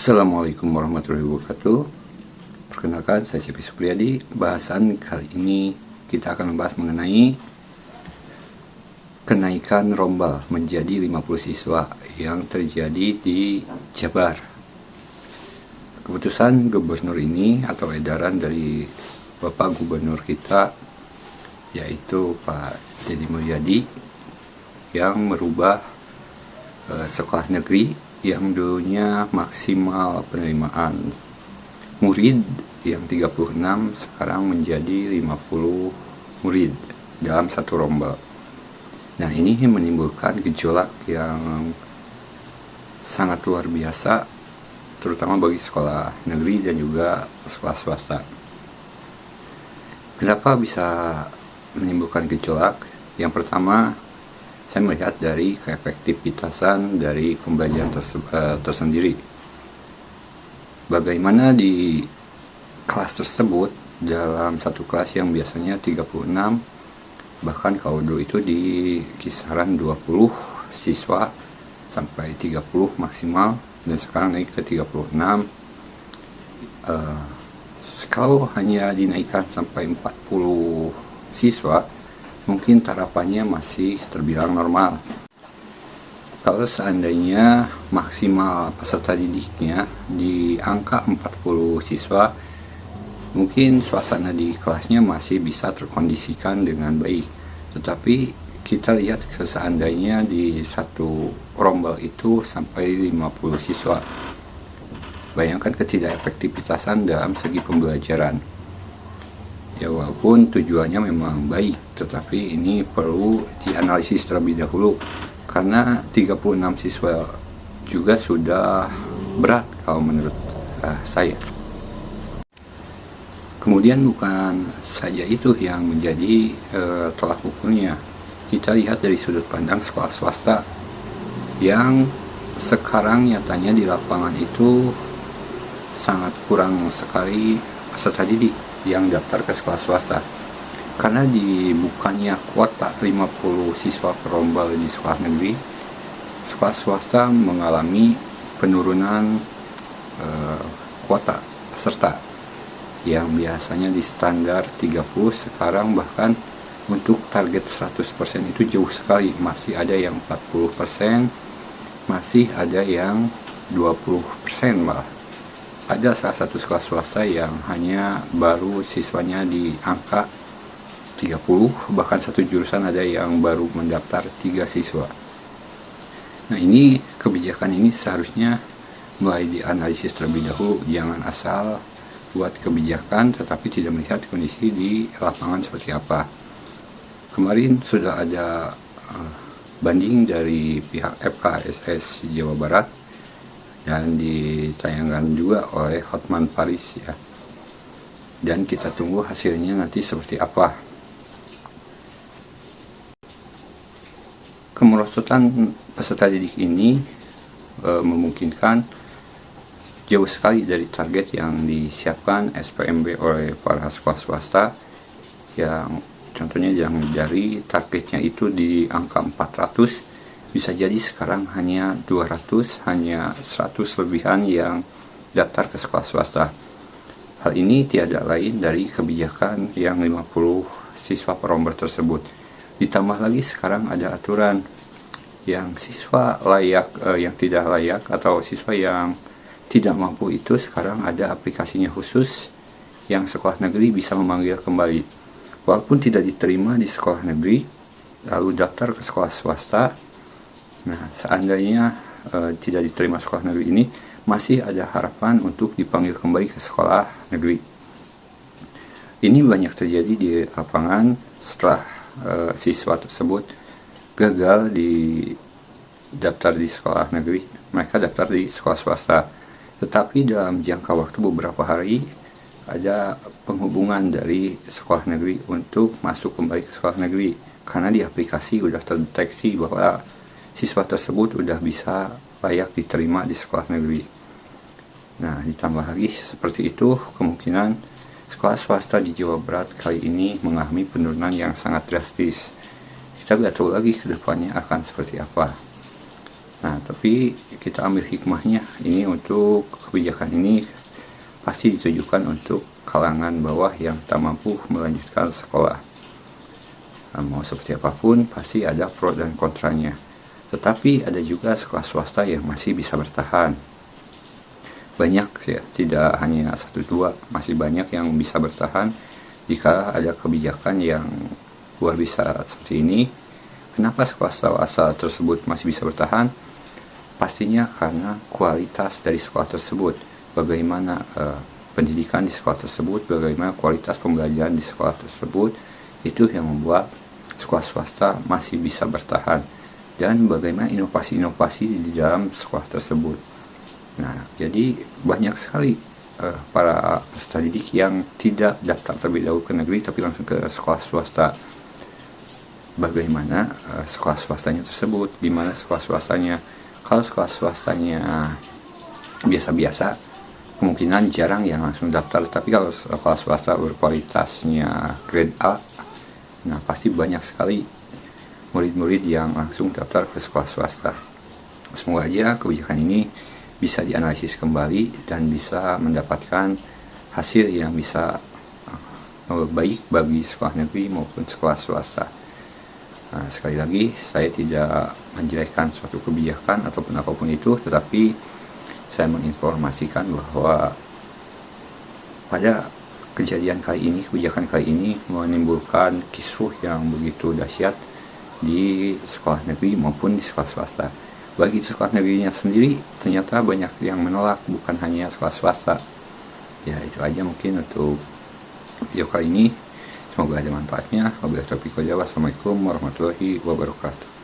Assalamualaikum warahmatullahi wabarakatuh. Perkenalkan, saya Cepi Supriyadi. Bahasan kali ini kita akan membahas mengenai kenaikan rombal menjadi 50 siswa yang terjadi di Jabar. Keputusan gubernur ini atau edaran dari Bapak Gubernur kita, yaitu Pak Deddy Mulyadi, yang merubah sekolah negeri yang dulunya maksimal penerimaan murid yang 36 sekarang menjadi 50 murid dalam satu rombel. Nah, ini menimbulkan gejolak yang sangat luar biasa, terutama bagi sekolah negeri dan juga sekolah swasta. Kenapa bisa menimbulkan gejolak? Yang pertama, saya melihat dari keefektivitasan dari pembelajaran tersendiri. Bagaimana di kelas tersebut, dalam satu kelas yang biasanya 36, bahkan kalau dulu itu di kisaran 20 siswa sampai 30 maksimal, dan sekarang naik ke 36. Kalau hanya dinaikkan sampai 40 siswa, mungkin tarapannya masih terbilang normal. Kalau seandainya maksimal peserta didiknya di angka 40 siswa, mungkin suasana di kelasnya masih bisa terkondisikan dengan baik. Tetapi kita lihat seandainya di satu rombel itu sampai 50 siswa. Bayangkan ketidakefektivitasan dalam segi pembelajaran. Ya, walaupun tujuannya memang baik, tetapi ini perlu dianalisis terlebih dahulu, karena 36 siswa juga sudah berat kalau menurut saya. Kemudian bukan saja itu yang menjadi tolak ukurnya. Kita lihat dari sudut pandang sekolah swasta yang sekarang nyatanya di lapangan itu sangat kurang sekali peserta didik yang daftar ke sekolah swasta, karena dibukanya kuota 50 siswa per rombel di sekolah negeri. Sekolah swasta mengalami penurunan kuota peserta yang biasanya di standar 30, sekarang bahkan untuk target 100% itu jauh sekali. Masih ada yang 40%, masih ada yang 20% malah. Ada salah satu sekolah swasta yang hanya baru siswanya di angka 30, bahkan satu jurusan ada yang baru mendaftar 3 siswa. Nah, ini kebijakan ini seharusnya mulai dianalisis terlebih dahulu. Jangan asal buat kebijakan tetapi tidak melihat kondisi di lapangan seperti apa. Kemarin sudah ada banding dari pihak FKSS Jawa Barat dan ditayangkan juga oleh Hotman Paris ya. Dan kita tunggu hasilnya nanti seperti apa. Kemerosotan peserta didik ini memungkinkan jauh sekali dari target yang disiapkan SPMB oleh para sekolah swasta, yang contohnya yang dari targetnya itu di angka 400, bisa jadi sekarang hanya 200, hanya 100 lebihan yang daftar ke sekolah swasta. Hal ini tiada lain dari kebijakan yang 50 siswa per rombel tersebut. Ditambah lagi sekarang ada aturan yang siswa layak, yang tidak layak atau siswa yang tidak mampu itu sekarang ada aplikasinya khusus yang sekolah negeri bisa memanggil kembali. Walaupun tidak diterima di sekolah negeri, lalu daftar ke sekolah swasta. Nah, seandainya tidak diterima sekolah negeri ini, masih ada harapan untuk dipanggil kembali ke sekolah negeri. Ini banyak terjadi di lapangan setelah siswa tersebut gagal di daftar di sekolah negeri, mereka daftar di sekolah swasta. Tetapi dalam jangka waktu beberapa hari ada penghubungan dari sekolah negeri untuk masuk kembali ke sekolah negeri, karena di aplikasi sudah terdeteksi bahwa siswa tersebut sudah bisa layak diterima di sekolah negeri. Nah, ditambah lagi seperti itu, kemungkinan sekolah swasta di Jawa Barat kali ini mengalami penurunan yang sangat drastis. Kita nggak tahu lagi ke depannya akan seperti apa. Nah, tapi kita ambil hikmahnya, ini untuk kebijakan ini pasti ditujukan untuk kalangan bawah yang tak mampu melanjutkan sekolah. Nah, mau seperti apapun pasti ada pro dan kontranya. Tetapi ada juga sekolah swasta yang masih bisa bertahan. Banyak ya, tidak hanya 1-2, masih banyak yang bisa bertahan jika ada kebijakan yang luar biasa seperti ini. Kenapa sekolah swasta tersebut masih bisa bertahan? Pastinya karena kualitas dari sekolah tersebut, bagaimana pendidikan di sekolah tersebut, bagaimana kualitas pembelajaran di sekolah tersebut, itu yang membuat sekolah swasta masih bisa bertahan, dan bagaimana inovasi-inovasi di dalam sekolah tersebut. Nah, jadi banyak sekali para peserta didik yang tidak daftar terlebih dahulu ke negeri tapi langsung ke sekolah swasta. Bagaimana sekolah swastanya tersebut, di mana sekolah swastanya. Kalau sekolah swastanya biasa-biasa, kemungkinan jarang yang langsung daftar. Tapi kalau sekolah swasta berkualitasnya grade A, nah pasti banyak sekali murid-murid yang langsung daftar ke sekolah swasta. Semoga aja kebijakan ini bisa dianalisis kembali dan bisa mendapatkan hasil yang bisa baik bagi sekolah negeri maupun sekolah swasta. Nah, sekali lagi, saya tidak menjelekkan suatu kebijakan ataupun apapun itu, tetapi saya menginformasikan bahwa pada kejadian kali ini, kebijakan kali ini menimbulkan kisruh yang begitu dahsyat di sekolah negeri maupun di sekolah swasta. Bagi sekolah negerinya sendiri, ternyata banyak yang menolak, bukan hanya sekolah swasta. Ya, itu aja mungkin untuk video kali ini. Semoga ada manfaatnya. Wabillahi taufiq wal hidayah. Wassalamualaikum warahmatullahi wabarakatuh.